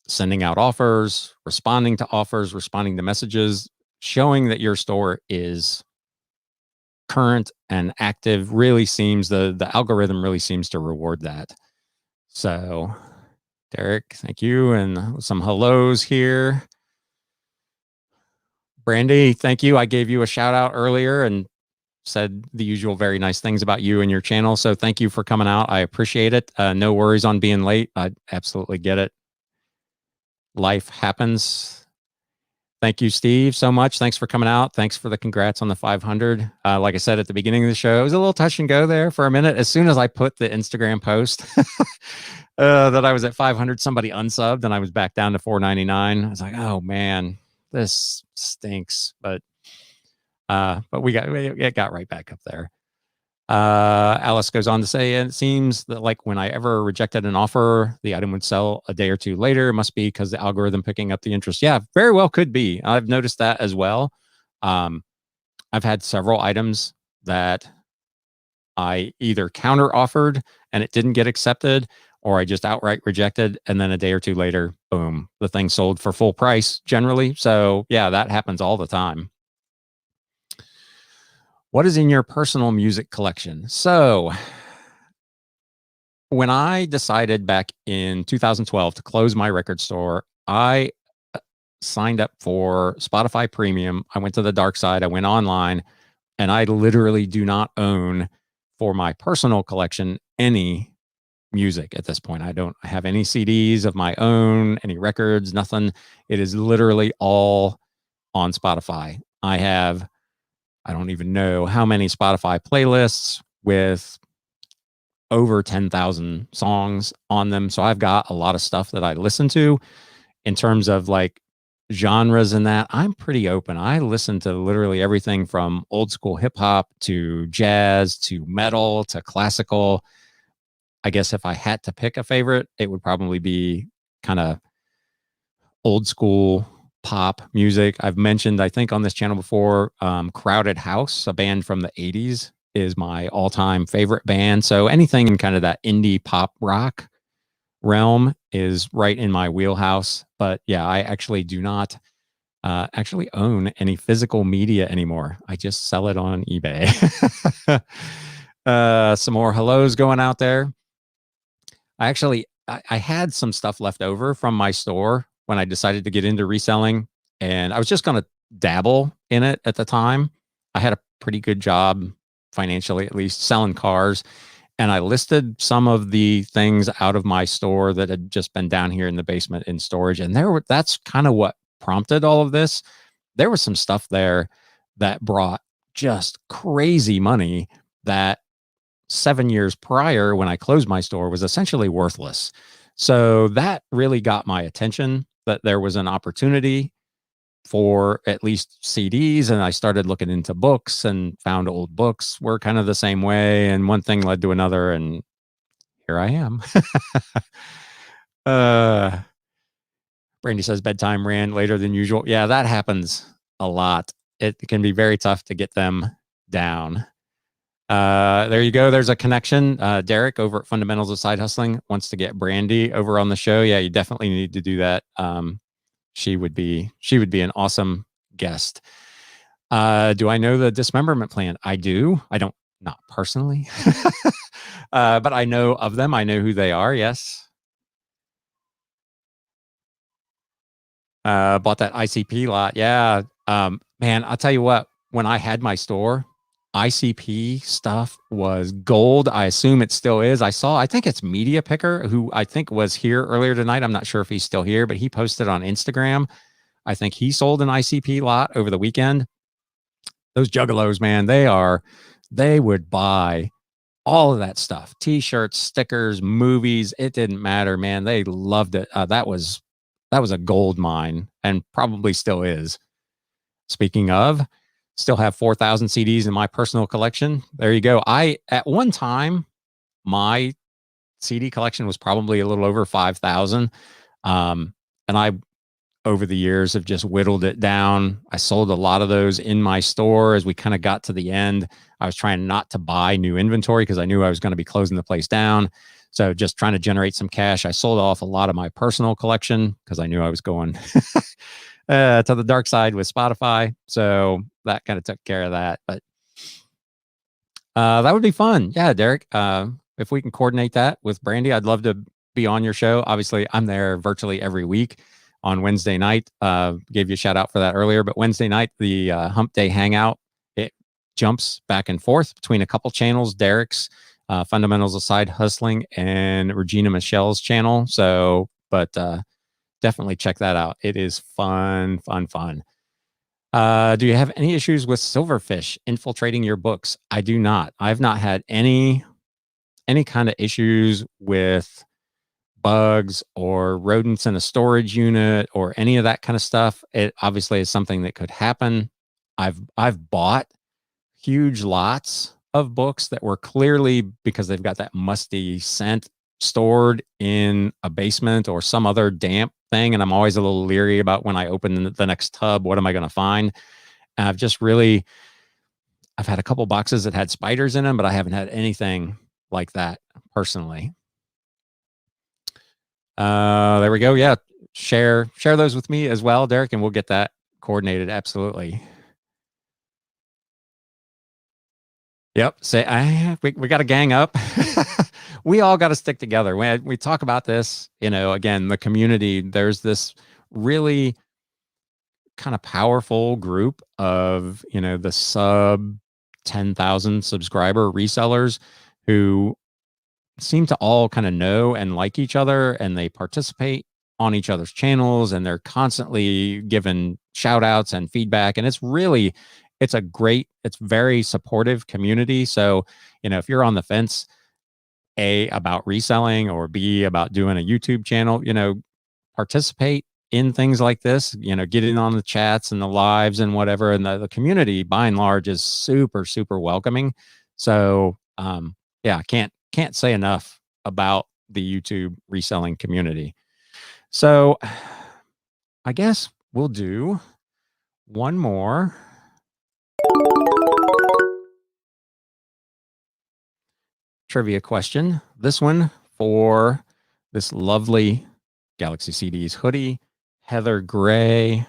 [SPEAKER 1] sending out offers, responding to messages, showing that your store is current and active really seems the algorithm really seems to reward that. So Derek, thank you. And some hellos here. Brandy, thank you. I gave you a shout out earlier and said the usual very nice things about you and your channel. So thank you for coming out. I appreciate it. No worries on being late. I absolutely get it. Life happens. Thank you, Steve, so much. Thanks for coming out. Thanks for the congrats on the 500. Like I said at the beginning of the show, it was a little touch and go there for a minute. As soon as I put the Instagram post that I was at 500, somebody unsubbed and I was back down to 499. I was like, oh man, this stinks. But it got right back up there. Alice goes on to say, and it seems that like when I ever rejected an offer, the item would sell a day or two later. It must be because the algorithm picking up the interest. Yeah, very well could be. I've noticed that as well. I've had several items that I either counter offered and it didn't get accepted, or I just outright rejected. And then a day or two later, boom, the thing sold for full price generally. So yeah, that happens all the time. What is in your personal music collection? So when I decided back in 2012 to close my record store, I signed up for Spotify Premium. I went to the dark side. I went online, and I literally do not own for my personal collection any music at this point. I don't have any CDs of my own, any records, nothing. It is literally all on Spotify. I don't even know how many Spotify playlists with over 10,000 songs on them. So I've got a lot of stuff that I listen to. In terms of like genres and that, I'm pretty open. I listen to literally everything from old school hip hop to jazz to metal to classical. I guess if I had to pick a favorite, it would probably be kind of old school pop music. I've mentioned, I think on this channel before, Crowded House, a band from the 80s, is my all-time favorite band. So anything in kind of that indie pop rock realm is right in my wheelhouse. But yeah, I actually do not actually own any physical media anymore. I just sell it on eBay. Some more hellos going out there. I had some stuff left over from my store when I decided to get into reselling, and I was just going to dabble in it at the time. I had a pretty good job financially, at least selling cars. And I listed some of the things out of my store that had just been down here in the basement in storage. And that's kind of what prompted all of this. There was some stuff there that brought just crazy money that 7 years prior, when I closed my store, was essentially worthless. So that really got my attention, that there was an opportunity for at least CDs. And I started looking into books and found old books were kind of the same way. And one thing led to another. And here I am. Brandy says bedtime ran later than usual. Yeah, that happens a lot. It can be very tough to get them down. There you go. There's a connection. Derek over at Fundamentals of Side Hustling wants to get Brandy over on the show. Yeah, you definitely need to do that. She would be an awesome guest. Do I know the dismemberment plan? I do. I don't, not personally, but I know of them. I know who they are. Yes. Bought that ICP lot. Yeah. Man, I'll tell you what, when I had my store, ICP stuff was gold. I assume it still is. I think it's Media Picker, who I think was here earlier tonight. I'm not sure if he's still here, but he posted on Instagram. I think he sold an ICP lot over the weekend. Those juggalos, man, they would buy all of that stuff, t-shirts, stickers, movies. It didn't matter, man. They loved it. That was a gold mine, and probably still is. Speaking of, still have 4,000 CDs in my personal collection. There you go. At one time, my CD collection was probably a little over 5,000. And over the years have just whittled it down. I sold a lot of those in my store as we kind of got to the end. I was trying not to buy new inventory because I knew I was going to be closing the place down. So just trying to generate some cash. I sold off a lot of my personal collection because I knew I was going to the dark side with Spotify. So that kind of took care of that. But that would be fun. Yeah, Derek. If we can coordinate that with Brandy, I'd love to be on your show. Obviously, I'm there virtually every week on Wednesday night. Gave you a shout out for that earlier, but Wednesday night, the Hump Day Hangout, it jumps back and forth between a couple channels, Derek's Fundamentals of Side Hustling and Regina Michelle's channel. So, but definitely check that out. It is fun, fun, fun. Do you have any issues with Silverfish infiltrating your books? I do not. I've not had any kind of issues with bugs or rodents in a storage unit or any of that kind of stuff. It obviously is something that could happen. I've bought huge lots of books that were clearly, because they've got that musty scent, stored in a basement or some other damp thing, and I'm always a little leery about when I open the next tub, what am I going to find? And I've had a couple boxes that had spiders in them, but I haven't had anything like that personally. There we go. Yeah, share those with me as well, Derek, and we'll get that coordinated. Absolutely. Yep. We got to gang up. We all got to stick together. When we talk about this, again, the community, there's this really kind of powerful group of, the sub 10,000 subscriber resellers who seem to all kind of know and like each other, and they participate on each other's channels, and they're constantly giving shout outs and feedback. And it's very supportive community. So, if you're on the fence, A, about reselling, or B, about doing a YouTube channel, participate in things like this, get in on the chats and the lives and whatever. And the community by and large is super, super welcoming. So, yeah, can't say enough about the YouTube reselling community. So I guess we'll do one more. Trivia question. This one for this lovely Galaxy CDs hoodie, Heather Gray.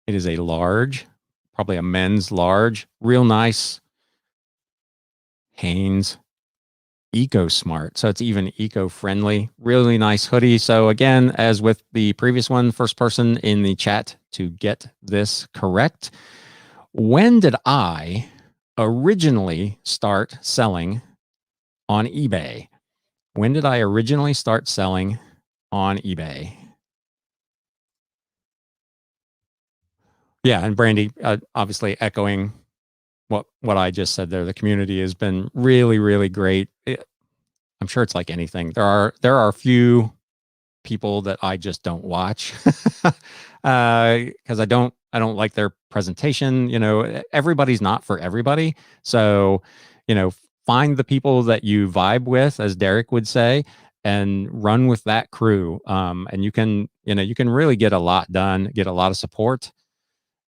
[SPEAKER 1] It is a large, probably a men's large, real nice Hanes Eco Smart. So it's even eco-friendly, really nice hoodie. So again, as with the previous one, first person in the chat to get this correct. When did I originally start selling on eBay? When did I originally start selling on eBay? Yeah, and Brandy, obviously echoing what I just said there. The community has been really, really great. I'm sure it's like anything. There are a few people that I just don't watch because I don't like their presentation. Everybody's not for everybody. So, find the people that you vibe with, as Derek would say, and run with that crew. And you can really get a lot done, get a lot of support.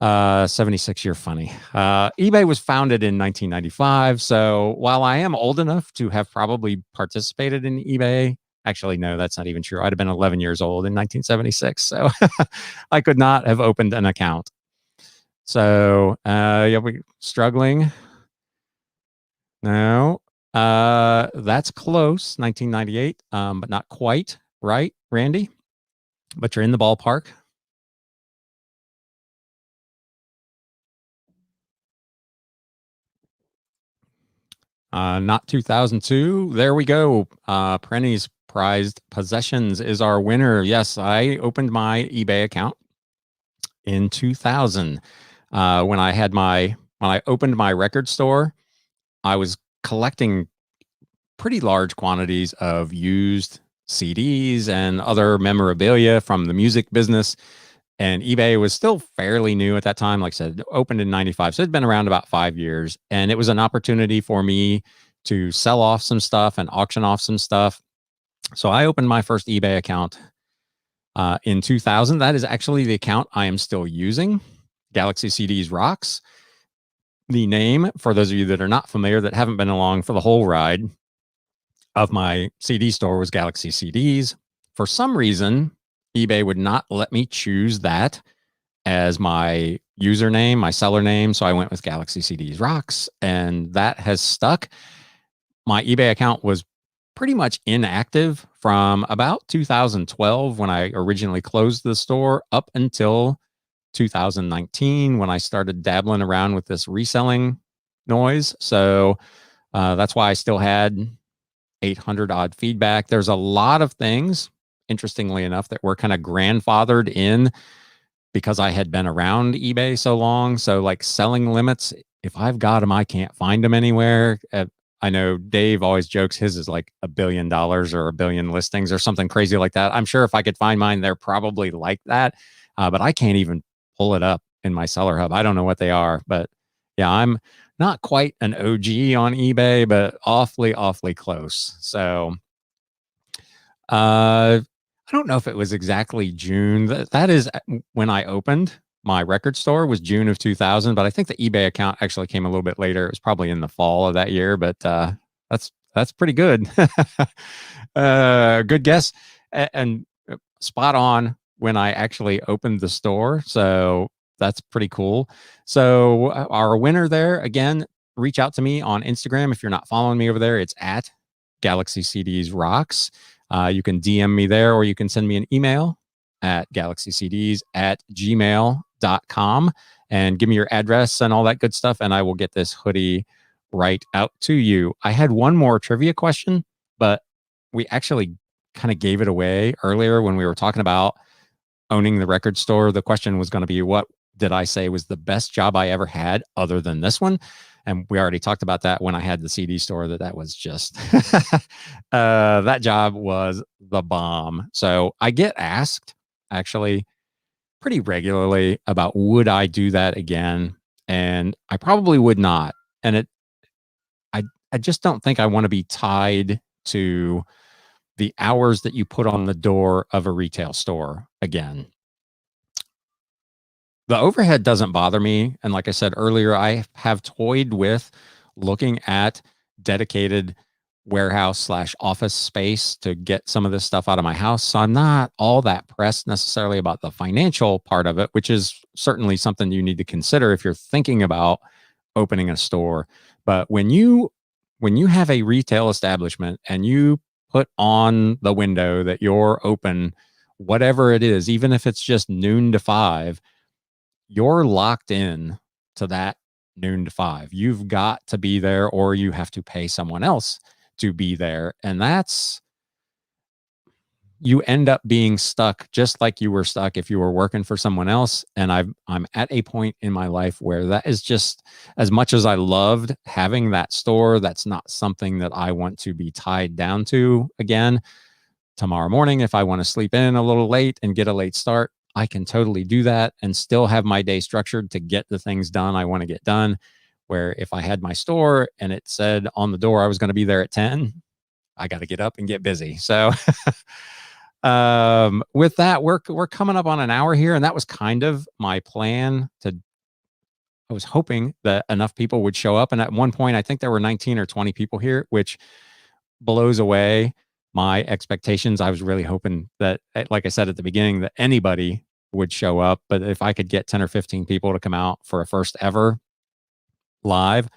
[SPEAKER 1] 76, you're funny. eBay was founded in 1995. So while I am old enough to have probably participated in eBay, actually, no, that's not even true. I'd have been 11 years old in 1976. So I could not have opened an account. So, yeah, we struggling. No, that's close, 1998, but not quite right, Randy, but you're in the ballpark. Not 2002. There we go. Prenny's Prized Possessions is our winner. Yes, I opened my eBay account in 2000. When I opened my record store, I was collecting pretty large quantities of used CDs and other memorabilia from the music business. And eBay was still fairly new at that time. Like I said, opened in 95. So it'd been around about 5 years. And it was an opportunity for me to sell off some stuff and auction off some stuff. So I opened my first eBay account in 2000. That is actually the account I am still using. Galaxy CDs rocks. The name, for those of you that are not familiar, that haven't been along for the whole ride of my CD store, was Galaxy CDs. For some reason, eBay would not let me choose that as my username, my seller name. So I went with Galaxy CDs rocks, and that has stuck. My eBay account was pretty much inactive from about 2012 when I originally closed the store up until 2019 when I started dabbling around with this reselling noise. So that's why I still had 800 odd feedback. There's a lot of things, interestingly enough, that were kind of grandfathered in because I had been around eBay so long. So like selling limits, if I've got them, I can't find them anywhere. I know Dave always jokes his is like $1 billion or 1 billion listings or something crazy like that. I'm sure if I could find mine, they're probably like that. But I can't even pull it up in my seller hub. I don't know what they are, but yeah, I'm not quite an OG on eBay, but awfully, awfully close. So, I don't know if it was exactly June. That is when I opened my record store, was June of 2000, but I think the eBay account actually came a little bit later. It was probably in the fall of that year, but that's pretty good. Good guess, and spot on when I actually opened the store. So that's pretty cool. So our winner there, again, reach out to me on Instagram if you're not following me over there. It's at Galaxy CDs Rocks. You can DM me there, or you can send me an email at galaxycds@gmail.com and give me your address and all that good stuff, and I will get this hoodie right out to you. I had one more trivia question, but we actually kind of gave it away earlier when we were talking about owning the record store. The question was going to be, what did I say was the best job I ever had other than this one? And we already talked about that when I had the CD store, that was just, that job was the bomb. So I get asked actually pretty regularly about, would I do that again? And I probably would not. And I just don't think I want to be tied to the hours that you put on the door of a retail store again. The overhead doesn't bother me. And like I said earlier, I have toyed with looking at dedicated warehouse / office space to get some of this stuff out of my house. So I'm not all that pressed necessarily about the financial part of it, which is certainly something you need to consider if you're thinking about opening a store. But when you have a retail establishment and you put on the window that you're open, whatever it is, even if it's just noon to 5, you're locked in to that noon to 5. You've got to be there, or you have to pay someone else to be there. And you end up being stuck just like you were stuck if you were working for someone else. And I'm at a point in my life where that is just, as much as I loved having that store, that's not something that I want to be tied down to again. Tomorrow morning, if I want to sleep in a little late and get a late start, I can totally do that and still have my day structured to get the things done I want to get done. Where if I had my store and it said on the door I was going to be there at 10, I got to get up and get busy. So with that, we're coming up on an hour here, and that was kind of my plan. I was hoping that enough people would show up, and at one point I think there were 19 or 20 people here, which blows away my expectations. I was really hoping that, like I said at the beginning, that anybody would show up. But if I could get 10 or 15 people to come out for a first ever live,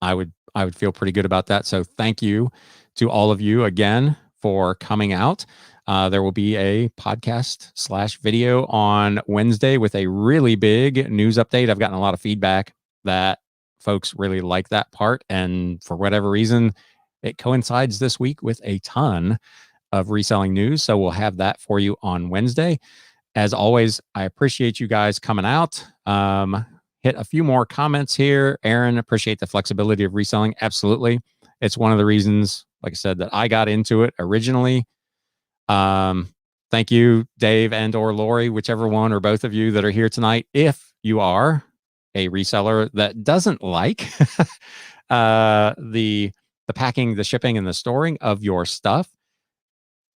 [SPEAKER 1] I would feel pretty good about that. So thank you to all of you again for coming out. There will be a podcast / video on Wednesday with a really big news update. I've gotten a lot of feedback that folks really like that part. And for whatever reason, it coincides this week with a ton of reselling news. So we'll have that for you on Wednesday. As always, I appreciate you guys coming out. Hit a few more comments here. Aaron, appreciate the flexibility of reselling. Absolutely. It's one of the reasons, like I said, that I got into it originally. Thank you, Dave and or Lori, whichever one or both of you that are here tonight. If you are a reseller that doesn't like the packing, the shipping, and the storing of your stuff,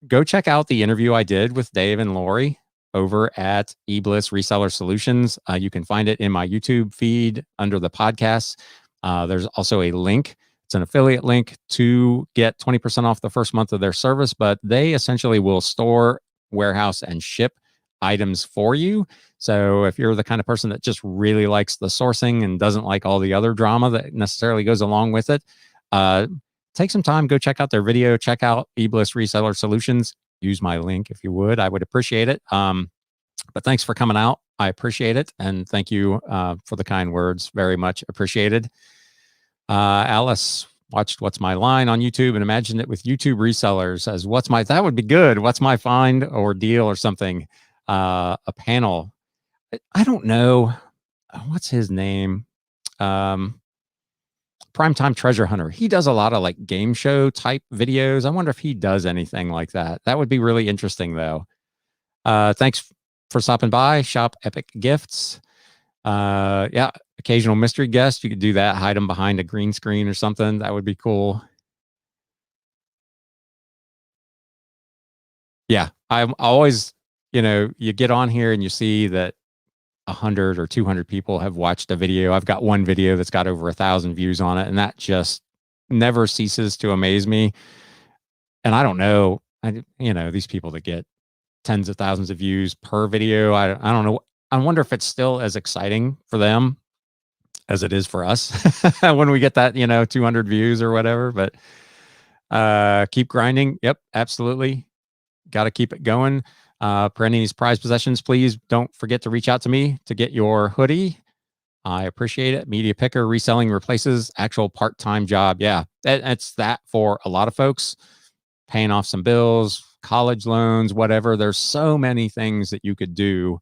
[SPEAKER 1] go check out the interview I did with Dave and Lori over at eBliss Reseller Solutions. You can find it in my YouTube feed under the podcasts. There's also a link. It's an affiliate link to get 20% off the first month of their service, but they essentially will store, warehouse, and ship items for you. So if you're the kind of person that just really likes the sourcing and doesn't like all the other drama that necessarily goes along with it, take some time, go check out their video, check out eBliss Reseller Solutions. Use my link if you would. I would appreciate it. But thanks for coming out. I appreciate it. And thank you for the kind words. Very much appreciated. Alice watched What's My Line on YouTube and imagined it with YouTube resellers as that would be good. What's my find or deal or something? A panel. I don't know. What's his name? Primetime Treasure Hunter. He does a lot of like game show type videos. I wonder if he does anything like that. That would be really interesting though. Thanks for stopping by. Shop Epic Gifts. Yeah, occasional mystery guest. You could do that. Hide them behind a green screen or something. That would be cool. Yeah, I'm always, you get on here and you see that 100 or 200 people have watched a video. I've got one video that's got over 1,000 views on it, and that just never ceases to amaze me. And I don't know, these people that get tens of thousands of views per video. I don't know. I wonder if it's still as exciting for them as it is for us when we get that, 200 views or whatever. But keep grinding. Yep, absolutely. Got to keep it going. For any of these prized possessions, please don't forget to reach out to me to get your hoodie. I appreciate it. Media picker reselling replaces actual part-time job. Yeah, it's that for a lot of folks. Paying off some bills, college loans, whatever. There's so many things that you could do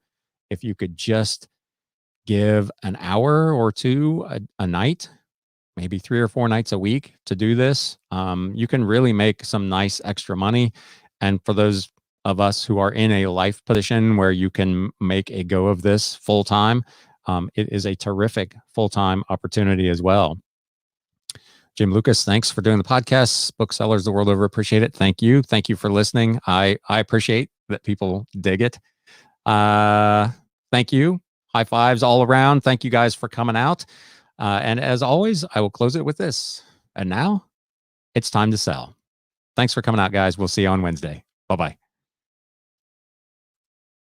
[SPEAKER 1] if you could just give an hour or two a night, maybe 3 or 4 nights a week to do this. You can really make some nice extra money. And for those of us who are in a life position where you can make a go of this full time, it is a terrific full-time opportunity as well. Jim Lucas, thanks for doing the podcast. Booksellers the world over appreciate it. Thank you. Thank you for listening. I appreciate that people dig it. Thank you. High fives all around. Thank you guys for coming out. And as always, I will close it with this. And now it's time to sell. Thanks for coming out, guys. We'll see you on Wednesday. Bye-bye.